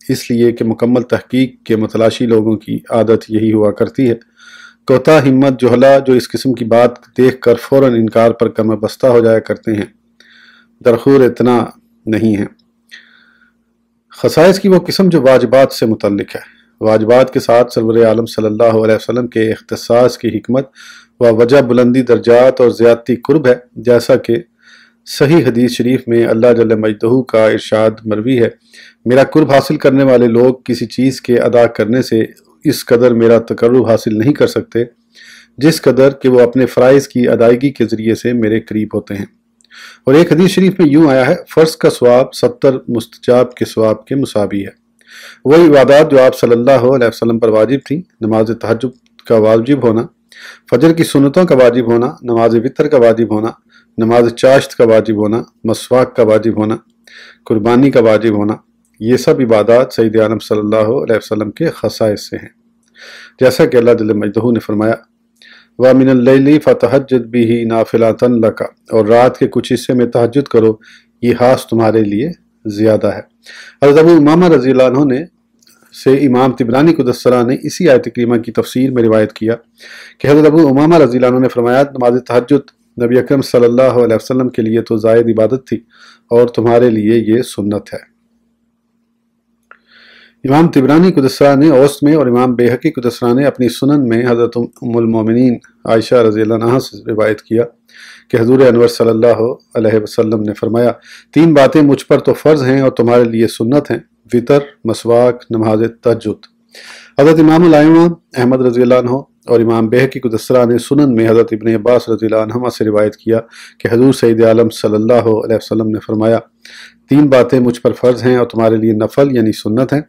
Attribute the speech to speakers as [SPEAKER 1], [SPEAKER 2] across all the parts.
[SPEAKER 1] اس لیے کہ مکمل تحقیق کے متلاشی لوگوں کی عادت یہی ہوا کرتی ہے۔ کوتا ہمت جوہلا جو اس قسم کی بات دیکھ کر فوراً انکار پر کمر بستہ ہو جایا کرتے ہیں، درخور اتنا نہیں ہے۔ خصائص کی وہ قسم جو واجبات سے متعلق ہے۔ واجبات کے ساتھ سرور عالم صلی اللہ علیہ وسلم کے اختصاص کی حکمت و وجہ بلندی درجات اور زیادتی قرب ہے، جیسا کہ صحیح حدیث شریف میں اللہ جل مجدہ کا ارشاد مروی ہے، میرا قرب حاصل کرنے والے لوگ کسی چیز کے ادا کرنے سے اس قدر میرا تقرب حاصل نہیں کر سکتے جس قدر کہ وہ اپنے فرائض کی ادائیگی کے ذریعے سے میرے قریب ہوتے ہیں۔ اور ایک حدیث شریف میں یوں آیا ہے، فرض کا ثواب 70 مستجاب کے ثواب کے مساوی ہے۔ وہی عبادات جو آپ صلی اللہ علیہ وسلم پر واجب تھیں، نماز تہجد کا واجب ہونا، فجر کی سنتوں کا واجب ہونا، نماز وتر کا واجب ہونا، نماز چاشت کا واجب ہونا، مسواک کا واجب ہونا، قربانی کا واجب ہونا، یہ سب عبادات سید عالم صلی اللہ علیہ وسلم کے خصائص سے ہیں، جیسا کہ اللہ جل مجدہ نے فرمایا وَمِنَ اللَّيْلِ فَتَهَجَّدْ بِهِ نَافِلَةً لَكَ، اور رات کے کچھ حصے میں تہجد کرو، یہ خاص تمہارے لیے زیادہ ہے۔ حضرت ابو امامہ رضی اللہ عنہ نے سے امام طبرانی قدس السرہ نے اسی آیت کریمہ کی تفسیر میں روایت کیا کہ حضرت ابو امامہ رضی اللہ عنہ نے فرمایا، نماز تہجد نبی اکرم صلی اللہ علیہ وسلم کے لیے تو زائد عبادت تھی اور تمہارے لیے یہ سنت ہے۔ امام طبرانی قدس السرہ نے اوسط میں اور امام بیہقی قدس السرہ نے اپنی سنن میں حضرت ام المومنین عائشہ رضی اللہ عنہا سے روایت کیا کہ حضور انور صلی اللہ علیہ وسلم نے فرمایا، تین باتیں مجھ پر تو فرض ہیں اور تمہارے لیے سنت ہیں، وطر، مسواک، نماز تہجد۔ حضرت امام الائمہ احمد رضی اللہ عنہ اور امام بیہقی قدس السرہ نے سنن میں حضرت ابن عباس رضی اللہ عنہما سے روایت کیا کہ حضور سید عالم صلی اللہ علیہ وسلم نے فرمایا، تین باتیں مجھ پر فرض ہیں اور تمہارے لیے نفل یعنی سنت ہیں،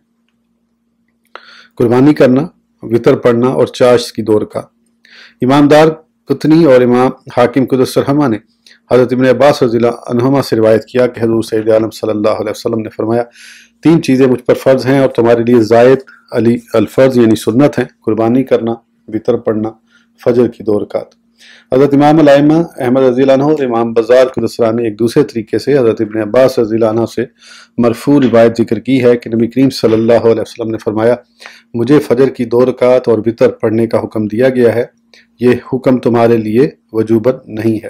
[SPEAKER 1] قربانی کرنا، وطر پڑھنا اور چاشت کی 2 رکعت۔ امام دار قطنی اور امام حاکم قدس الرحمہ نے حضرت ابن عباس رضی اللہ عنہما سے روایت کیا کہ حضور سید عالم صلی اللہ علیہ وسلم نے فرمایا، 3 چیزیں مجھ پر فرض ہیں اور تمہارے لیے زائد علی الفرض یعنی سنت ہیں، قربانی کرنا، وطر پڑھنا، فجر کی 2 رکعت۔ حضرت امام الائمہ احمد رضی اللہ عنہ اور امام بزار قدس السرہ نے ایک دوسرے طریقے سے حضرت ابن عباس رضی اللہ عنہ سے مرفوع روایت ذکر کی ہے کہ نبی کریم صلی اللہ علیہ وسلم نے فرمایا، مجھے فجر کی 2 رکعت اور وطر پڑھنے کا حکم دیا گیا ہے، یہ حکم تمہارے لیے وجوباً نہیں ہے۔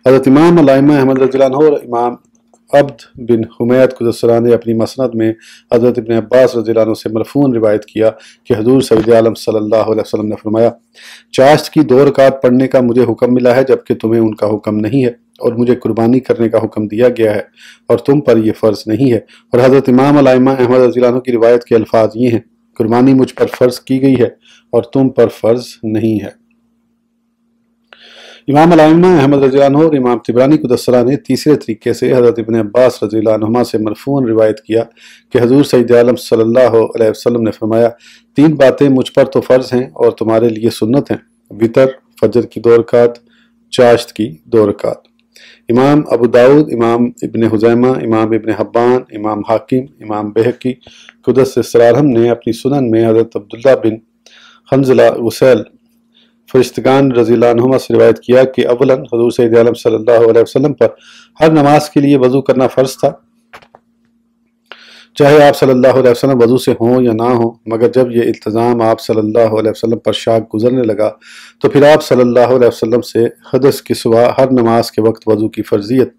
[SPEAKER 1] حضرت امام الائمہ احمد رضی اللہ عنہ اور امام عبد بن حمید قدس السرہ نے اپنی مسند میں حضرت ابن عباس رضی اللہ عنہ سے مرفوعاً روایت کیا کہ حضور سید عالم صلی اللہ علیہ وسلم نے فرمایا، چاشت کی 2 رکعت پڑھنے کا مجھے حکم ملا ہے جبکہ تمہیں ان کا حکم نہیں ہے، اور مجھے قربانی کرنے کا حکم دیا گیا ہے اور تم پر یہ فرض نہیں ہے۔ اور حضرت امام الائمہ احمد رضی اللہ عنہ کی روایت کے الفاظ یہ ہیں، قربانی مجھ پر فرض کی گئی ہے اور تم پر فرض نہیں ہے۔ امام الائمہ احمد رضی اللہ عنہ اور امام طبرانی قدس السرہ نے تیسرے طریقے سے حضرت ابن عباس رضی اللہ عنہما سے مرفوعاً روایت کیا کہ حضور سید عالم صلی اللہ علیہ وسلم نے فرمایا، 3 باتیں مجھ پر تو فرض ہیں اور تمہارے لیے سنت ہیں، وطر، فجر کی 2 رکعت، چاشت کی 2 رکعت۔ امام ابو داؤد، امام ابن خزیمہ، امام ابن حبان، امام حاکم، امام بیہقی قدس اسرارہم نے اپنی سنن میں حضرت عبداللہ بن حنظلہ غسیل فرشتگان رضی اللہ عنہما سے روایت کیا کہ اولاً حضور سید عالم صلی اللہ علیہ وسلم پر ہر نماز کے لیے وضو کرنا فرض تھا، چاہے آپ صلی اللہ علیہ وسلم وضو سے ہوں یا نہ ہوں، مگر جب یہ التزام آپ صلی اللہ علیہ وسلم پر شاق گزرنے لگا تو پھر آپ صلی اللہ علیہ وسلم سے حدث کے سوا ہر نماز کے وقت وضو کی فرضیت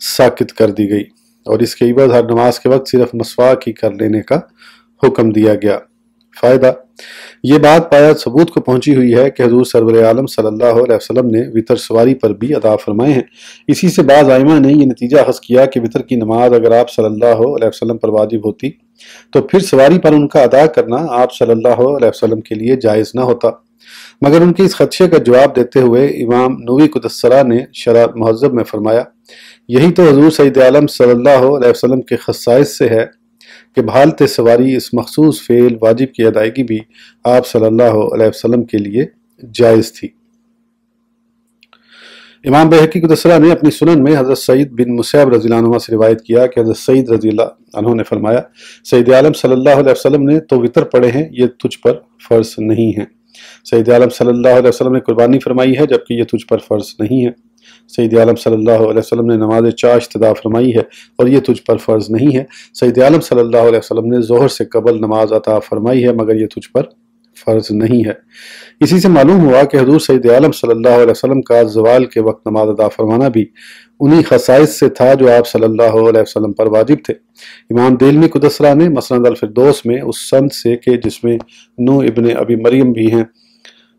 [SPEAKER 1] ساقط کر دی گئی، اور اس کے عوض ہر نماز کے وقت صرف مسواک ہی کر لینے کا حکم دیا گیا۔ فائدہ، یہ بات پایا ثبوت کو پہنچی ہوئی ہے کہ حضور سرور عالم صلی اللہ علیہ وسلم نے وطر سواری پر بھی ادا فرمائے ہیں۔ اسی سے بعض ائمہ نے یہ نتیجہ اخذ کیا کہ وطر کی نماز اگر آپ صلی اللہ علیہ وسلم پر واجب ہوتی تو پھر سواری پر ان کا ادا کرنا آپ صلی اللہ علیہ وسلم کے لیے جائز نہ ہوتا، مگر ان کے اس خدشے کا جواب دیتے ہوئے امام نووی قدس السرہ نے شرح مہذب میں فرمایا، یہی تو حضور سید عالم صلی اللہ علیہ وسلم کے خصائص سے ہے کہ بحالت سواری اس مخصوص فعل واجب کی ادائیگی بھی آپ صلی اللہ علیہ وسلم کے لیے جائز تھی۔ امام بیہقی قدس السرہ نے اپنی سنن میں حضرت سعید بن مسیب رضی اللہ عنہ سے روایت کیا کہ حضرت سعید رضی اللہ عنہ نے فرمایا، سید عالم صلی اللہ علیہ وسلم نے تو وطر پڑھے ہیں، یہ تجھ پر فرض نہیں ہیں۔ سید عالم صلی اللہ علیہ وسلم نے قربانی فرمائی ہے جبکہ یہ تجھ پر فرض نہیں ہے۔ سید عالم صلی اللہ علیہ وسلم نے نماز چاشت ادا فرمائی ہے اور یہ تجھ پر فرض نہیں ہے۔ سید عالم صلی اللہ علیہ وسلم نے ظہر سے قبل نماز عطا فرمائی ہے مگر یہ تجھ پر فرض نہیں ہے۔ اسی سے معلوم ہوا کہ حضور سید عالم صلی اللہ علیہ وسلم کا زوال کے وقت نماز ادا فرمانا بھی انہی خصائص سے تھا جو آپ صلی اللہ علیہ وسلم پر واجب تھے۔ امام دلمی قدسرہ نے مسند الفردوس میں اس سند سے کہ جس میں نوح ابن ابی مریم بھی ہیں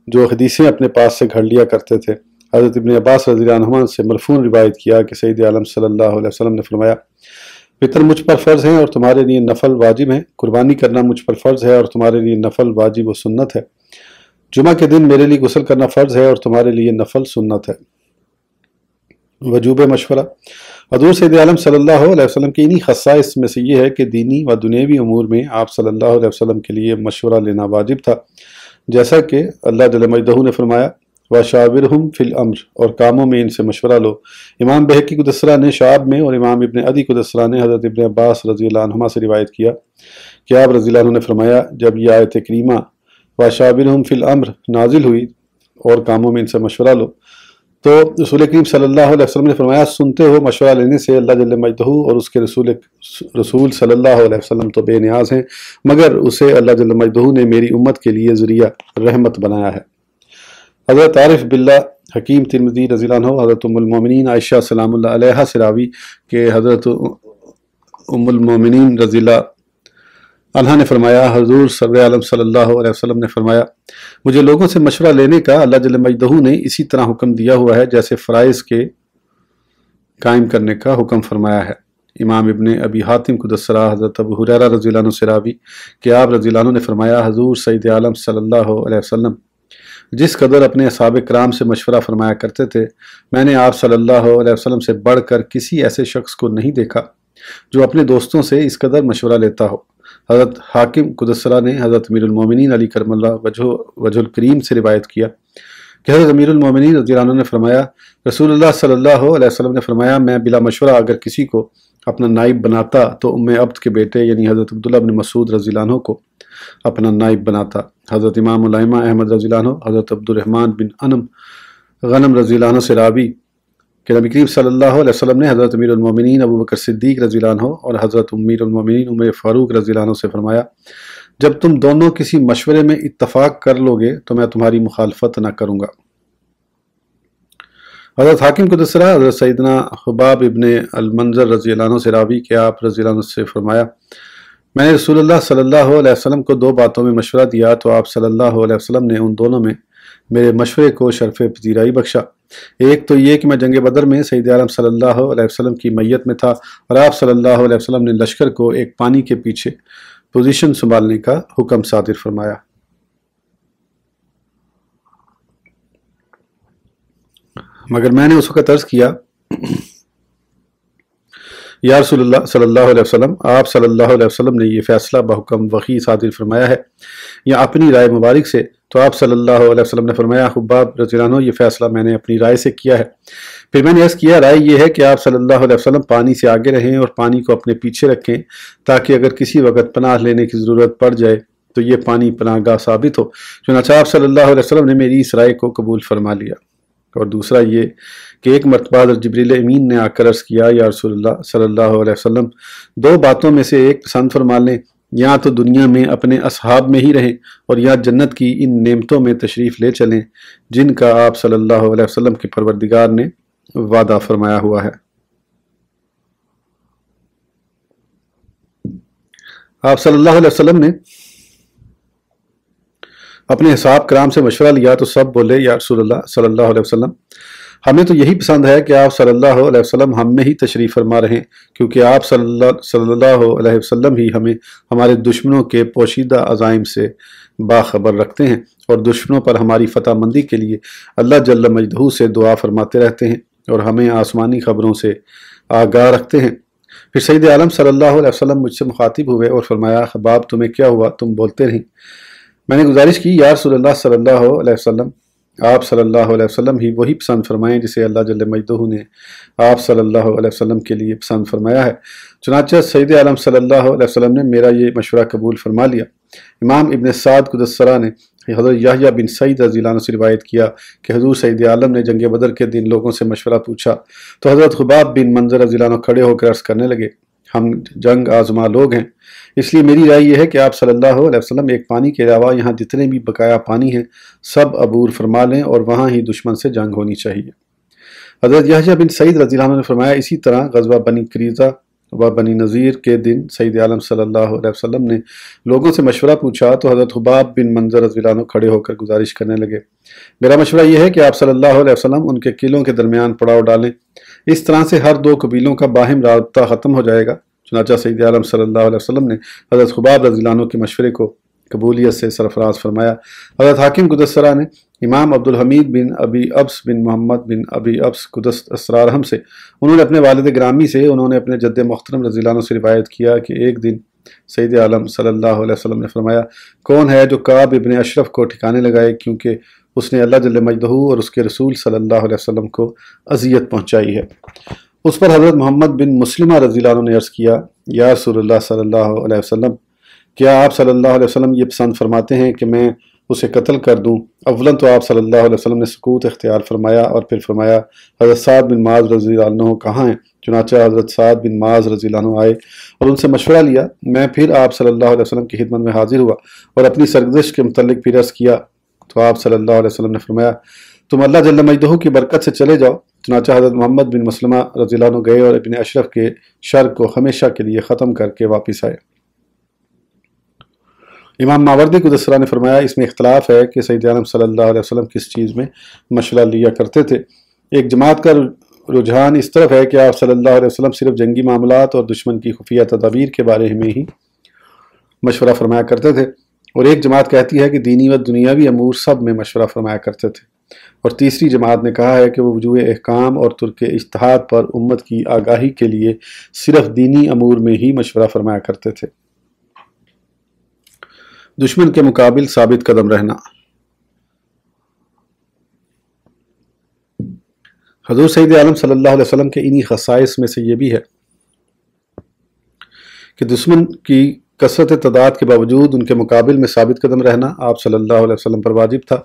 [SPEAKER 1] جو حدیثیں اپنے پاس سے گھڑ لیا کرتے تھے، حضرت ابن عباس رضی اللہ عنہما سے مرفوع روایت کیا کہ سید عالم صلی اللہ علیہ وسلم نے فرمایا، فطر مجھ پر فرض ہیں اور تمہارے لیے نفل واجب ہیں، قربانی کرنا مجھ پر فرض ہے اور تمہارے لیے نفل واجب و سنت ہے، جمعہ کے دن میرے لیے غسل کرنا فرض ہے اور تمہارے لیے نفل سنت ہے۔ وجوب مشورہ۔ حضور سید عالم صلی اللہ علیہ وسلم کی انہی خصائص میں سے یہ ہے کہ دینی و دنیوی امور میں آپ صلی اللہ علیہ وسلم کے لیے مشورہ لینا واجب تھا، جیسا کہ اللہ جل مجدہ نے فرمایا وَشَاوِرْهُمْ فِي الْأَمْرِ، اور کاموں میں ان سے مشورہ لو۔ امام بہقی قدسرہ نے شعب میں اور امام ابن عدی قدسرہ نے حضرت ابن عباس رضی اللہ عنہما سے روایت کیا کہ آپ رضی اللہ عنہ نے فرمایا جب یہ آیت کریمہ وَشَاوِرْهُمْ فِي الْأَمْرِ نازل ہوئی اور کاموں میں ان سے مشورہ لو تو رسول کریم صلی اللہ علیہ وسلم نے فرمایا سنتے ہو مشورہ لینے سے اللہ جل مجدہ اور اس کے رسول صلی اللہ علیہ وسلم تو بے نیاز ہیں مگر اسے اللہ جل مجدہ نے میری امت کے لیے ذریعہ رحمت بنایا ہے۔ حضرت عارف باللہ حکیم ترمذی رضی اللہ عنہ حضرت ام المومنین عائشہ سلام اللہ علیہا سے راوی کہ حضرت ام المومنین رضی اللہ عنہ نے فرمایا حضور صلی اللہ علیہ وسلم نے فرمایا مجھے لوگوں سے مشورہ لینے کا اللہ جل مجدہ نے اسی طرح حکم دیا ہوا ہے جیسے فرائض کے قائم کرنے کا حکم فرمایا ہے۔ امام ابن ابی حاتم قدسرہ حضرت ابو ہریرہ رضی اللہ عنہ سے راوی کہ آپ رضی اللہ عنہ نے فرمایا حضور سید عالم صلی اللہ علیہ وسلم جس قدر اپنے اصحاب کرام سے مشورہ فرمایا کرتے تھے میں نے آپ صلی اللہ علیہ وسلم سے بڑھ کر کسی ایسے شخص کو نہیں دیکھا جو اپنے دوستوں سے اس قدر مشورہ لیتا ہو۔ حضرت حاکم قدسرہ نے حضرت امیر المومنین علی کرم اللہ وجہ الکریم سے روایت کیا کہ حضرت امیر المومنین رضی اللہ عنہ نے فرمایا رسول اللہ صلی اللہ علیہ وسلم نے فرمایا میں بلا مشورہ اگر کسی کو اپنا نائب بناتا تو ام عبد کے بیٹے یعنی حضرت عبداللہ بن مسعود رضی اللہ عنہ کو اپنا نائب بناتا۔ حضرت امام الائمہ احمد رضی اللہ عنہ حضرت عبد الرحمن بن غنم رضی اللہ عنہ سے راوی کہ نبی کریم صلی اللہ علیہ وسلم نے حضرت امیر المومنین ابو بکر صدیق رضی اللہ عنہ اور حضرت امیر المومنین عمر فاروق رضی اللہ عنہ سے فرمایا جب تم دونوں کسی مشورے میں اتفاق کر لو گے تو میں تمہاری مخالفت نہ کروں گا۔ حضرت حاکم قدسرہ حضرت سیدنا حباب ابن المنذر رضی اللہ عنہ سے راوی کہ آپ رضی اللہ عنہ سے فرمایا میں نے رسول اللہ صلی اللہ علیہ وسلم کو دو باتوں میں مشورہ دیا تو آپ صلی اللہ علیہ وسلم نے ان دونوں میں میرے مشورے کو شرف پذیرائی بخشا۔ ایک تو یہ کہ میں جنگ بدر میں سید عالم صلی اللہ علیہ وسلم کی میت میں تھا اور آپ صلی اللہ علیہ وسلم نے لشکر کو ایک پانی کے پیچھے پوزیشن سنبھالنے کا حکم صادر فرمایا۔ مگر میں نے اس وقت عرض کیا یا رسول اللہ صلی اللہ علیہ وسلم آپ صلی اللہ علیہ وسلم نے یہ فیصلہ بحکم وحی صادر فرمایا ہے یا اپنی رائے مبارک سے؟ تو آپ صلی اللہ علیہ وسلم نے فرمایا حباب رضی اللہ عنہ یہ فیصلہ میں نے اپنی رائے سے کیا ہے۔ پھر میں نے عرض کیا رائے یہ ہے کہ آپ صلی اللہ علیہ وسلم پانی سے آگے رہیں اور پانی کو اپنے پیچھے رکھیں تاکہ اگر کسی وقت پناہ لینے کی ضرورت پڑ جائے تو یہ پانی پناہ گاہ ثابت ہو۔ چنانچہ آپ صلی اللہ علیہ وسلم نے میری اس رائے کو قبول فرما لیا۔ اور دوسرا یہ کہ ایک مرتبہ حضرت جبریل امین نے آ کر عرض کیا یا رسول اللہ صلی اللہ علیہ وسلم دو باتوں میں سے ایک پسند فرما لیں، یا تو دنیا میں اپنے اصحاب میں ہی رہیں اور یا جنت کی ان نعمتوں میں تشریف لے چلیں جن کا آپ صلی اللہ علیہ وسلم کے پروردگار نے وعدہ فرمایا ہوا ہے۔ آپ صلی اللہ علیہ وسلم نے اپنے اصحاب کرام سے مشورہ لیا تو سب بولے یا رسول اللہ صلی اللہ علیہ وسلم ہمیں تو یہی پسند ہے کہ آپ صلی اللہ علیہ وسلم ہم میں ہی تشریف فرما رہیں کیونکہ آپ صلی اللہ علیہ وسلم ہی ہمیں ہمارے دشمنوں کے پوشیدہ عزائم سے باخبر رکھتے ہیں اور دشمنوں پر ہماری فتح مندی کے لیے اللہ جل مجدہ سے دعا فرماتے رہتے ہیں اور ہمیں آسمانی خبروں سے آگاہ رکھتے ہیں۔ پھر سید عالم صلی اللہ علیہ وسلم مجھ سے مخاطب ہوئے اور فرمایا حباب تمہیں کیا ہوا تم بولتے رہیں؟ میں نے گزارش کی یا رسول اللہ صلی اللہ علیہ وسلم آپ صلی اللہ علیہ وسلم ہی وہی پسند فرمائیں جسے اللہ جل مجدہ نے آپ صلی اللہ علیہ وسلم کے لیے پسند فرمایا ہے۔ چنانچہ سید عالم صلی اللہ علیہ وسلم نے میرا یہ مشورہ قبول فرما لیا۔ امام ابن سعد قدسرہ نے حضرت یحییٰ بن سعید رضی اللہ عنہ سے روایت کیا کہ حضور سید عالم نے جنگ بدر کے دن لوگوں سے مشورہ پوچھا تو حضرت خباب بن منظر رضی اللہ عنہ کھڑے ہو کر عرض کرنے لگے، ہم جنگ آزما لوگ ہیں، اس لیے میری رائے یہ ہے کہ آپ صلی اللہ علیہ وسلم ایک پانی کے علاوہ یہاں جتنے بھی بقایا پانی ہیں سب عبور فرما لیں اور وہاں ہی دشمن سے جنگ ہونی چاہیے۔ حضرت یحییٰ بن سعید رضی اللہ عنہ نے فرمایا، اسی طرح غزوہ بنی قریظہ و بنی نذیر کے دن سید عالم صلی اللہ علیہ وسلم نے لوگوں سے مشورہ پوچھا تو حضرت خباب بن منظر رضی اللہ عنہ کھڑے ہو کر گزارش کرنے لگے، میرا مشورہ یہ ہے کہ آپ صلی اللہ علیہ وسلم ان کے قلعوں کے درمیان پڑاؤ ڈالیں، اس طرح سے ہر دو قبیلوں کا باہم رابطہ ختم ہو جائے گا۔ چنانچہ سید عالم صلی اللہ علیہ وسلم نے حضرت خباب رضی اللہ عنہ کے مشورے کو قبولیت سے سرفراز فرمایا۔ حضرت حاکم قدس سرہ نے امام عبدالحمید بن ابی ابس بن محمد بن ابی ابس قدس اسرارہم سے انہوں نے اپنے والد گرامی سے انہوں نے اپنے جد محترم رضی اللہ عنہ سے روایت کیا کہ ایک دن سید عالم صلی اللہ علیہ وسلم نے فرمایا، کون ہے جو کعب ابن اشرف کو ٹھکانے لگائے، کیونکہ اس نے اللہ جل مجدہ اور اس کے رسول صلی اللہ علیہ وسلم کو اذیت پہنچائی ہے۔ اس پر حضرت محمد بن مسلمہ رضی اللہ عنہ نے عرض کیا، یا رسول اللہ صلی اللہ علیہ وسلم، کیا آپ صلی اللہ علیہ وسلم یہ پسند فرماتے ہیں کہ میں اسے قتل کر دوں؟ اولاً تو آپ صلی اللہ علیہ وسلم نے سکوت اختیار فرمایا اور پھر فرمایا، حضرت سعد بن معاذ رضی اللہ عنہ کہاں ہیں؟ چنانچہ حضرت سعد بن معاذ رضی اللہ عنہ آئے اور ان سے مشورہ لیا۔ میں پھر آپ صلی اللہ علیہ وسلم کی خدمت میں حاضر ہوا اور اپنی سرگزشت کے متعلق پھر عرض کیا تو آپ صلی اللہ علیہ وسلم نے فرمایا، تم اللہ جل مجدہ کی برکت سے چلے جاؤ۔ چنانچہ حضرت محمد بن مسلمہ رضی اللہ عنہ گئے اور ابن اشرف کے شر کو ہمیشہ کے لیے ختم کر کے واپس آئے۔ امام ماوردی قدس سرہ نے فرمایا، اس میں اختلاف ہے کہ سید عالم صلی اللہ علیہ وسلم کس چیز میں مشورہ لیا کرتے تھے۔ ایک جماعت کا رجحان اس طرف ہے کہ آپ صلی اللہ علیہ وسلم صرف جنگی معاملات اور دشمن کی خفیہ تدابیر کے بارے میں ہی مشورہ فرمایا کرتے تھے، اور ایک جماعت کہتی ہے کہ دینی و دنیاوی امور سب میں مشورہ فرمایا کرتے تھے، اور تیسری جماعت نے کہا ہے کہ وہ وجوہ احکام اور ترک اجتہاد پر امت کی آگاہی کے لیے صرف دینی امور میں ہی مشورہ فرمایا کرتے تھے۔ دشمن کے مقابل ثابت قدم رہنا۔ حضور سید عالم صلی اللہ علیہ وسلم کے انہی خصائص میں سے یہ بھی ہے کہ دشمن کی کثرت تعداد کے باوجود ان کے مقابل میں ثابت قدم رہنا آپ صلی اللہ علیہ وسلم پر واجب تھا،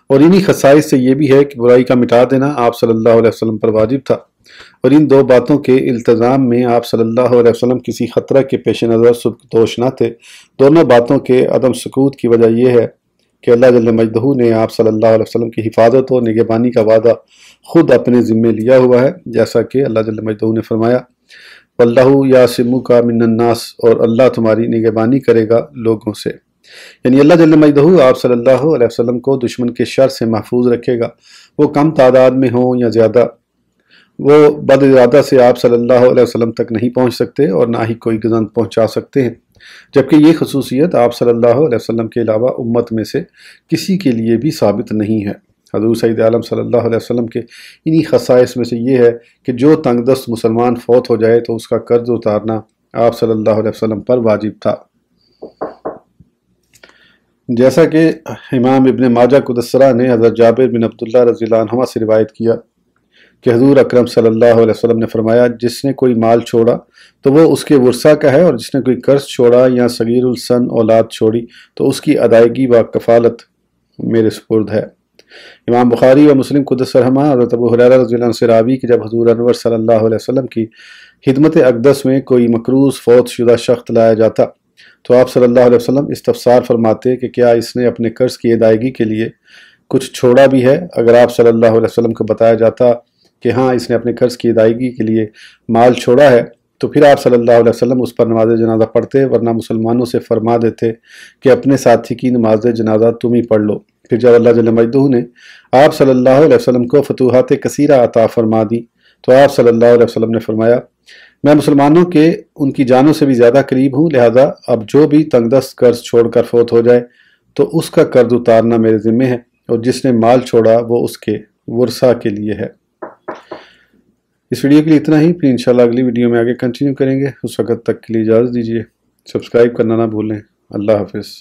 [SPEAKER 1] اور انہی خصائص سے یہ بھی ہے کہ برائی کا مٹا دینا آپ صلی اللہ علیہ وسلم پر واجب تھا، اور ان دو باتوں کے التزام میں آپ صلی اللہ علیہ وسلم کسی خطرہ کے پیش نظر سبکدوش نہ تھے۔ دونوں باتوں کے عدم سکوت کی وجہ یہ ہے کہ اللہ جل مجدہ نے آپ صلی اللہ علیہ وسلم کی حفاظت اور نگہبانی کا وعدہ خود اپنے ذمے لیا ہوا ہے، جیسا کہ اللہ جل مجدہ نے فرمایا، واللہ یعصمک من الناس، اور اللہ تمہاری نگہبانی کرے گا لوگوں سے، یعنی اللہ جل مجدہ آپ صلی اللہ علیہ وسلم کو دشمن کے شر سے محفوظ رکھے گا، وہ کم تعداد میں ہوں یا زیادہ، وہ بد ارادہ سے آپ صلی اللہ علیہ وسلم تک نہیں پہنچ سکتے اور نہ ہی کوئی گزند پہنچا سکتے ہیں، جبکہ یہ خصوصیت آپ صلی اللہ علیہ وسلم کے علاوہ امت میں سے کسی کے لیے بھی ثابت نہیں ہے۔ حضور سید عالم صلی اللہ علیہ وسلم کے انہی خصائص میں سے یہ ہے کہ جو تنگ دست مسلمان فوت ہو جائے تو اس کا قرض اتارنا آپ صلی اللہ علیہ وسلم پر واجب تھا، جیسا کہ امام ابن ماجہ قدس سرہ نے حضرت جابر بن عبداللہ رضی اللہ عنہما سے روایت کیا کہ حضور اکرم صلی اللہ علیہ وسلم نے فرمایا، جس نے کوئی مال چھوڑا تو وہ اس کے ورثہ کا ہے، اور جس نے کوئی قرض چھوڑا یا صغیر السن اولاد چھوڑی تو اس کی ادائیگی و کفالت میرے سپرد ہے۔ امام بخاری و مسلم قدس سرہما حضرت ابو ہریرہ رضی اللہ عنہ سے راوی کہ جب حضور انور صلی اللہ علیہ وسلم کی خدمت اقدس میں کوئی مکروز فوت شدہ شخص لایا جاتا تو آپ صلی اللہ علیہ وسلم استفسار فرماتے کہ کیا اس نے اپنے قرض کی ادائیگی کے لیے کچھ چھوڑا بھی ہے؟ اگر آپ صلی اللہ علیہ وسلم کو بتایا جاتا کہ ہاں اس نے اپنے قرض کی ادائیگی کے لیے مال چھوڑا ہے تو پھر آپ صلی اللہ علیہ وسلم اس پر نماز جنازہ پڑھتے، ورنہ مسلمانوں سے فرما دیتے کہ اپنے ساتھی کی نماز جنازہ تم ہی پڑھ لو۔ پھر جب اللہ جل مجدہ نے آپ صلی اللہ علیہ وسلم کو فتوحات کثیرہ عطا فرما دی تو آپ صلی اللہ علیہ وسلم نے فرمایا، میں مسلمانوں کے ان کی جانوں سے بھی زیادہ قریب ہوں، لہذا اب جو بھی تنگ دست قرض چھوڑ کر فوت ہو جائے تو اس کا قرض اتارنا میرے ذمے ہے، اور جس نے مال چھوڑا وہ اس کے ورثہ کے لیے ہے۔ اس ویڈیو کے لیے اتنا ہی، پھر انشاءاللہ اگلی ویڈیو میں آگے کنٹینیو کریں گے۔ اس وقت تک کے لیے اجازت دیجیے، سبسکرائب کرنا نہ بھولیں۔ اللہ حافظ۔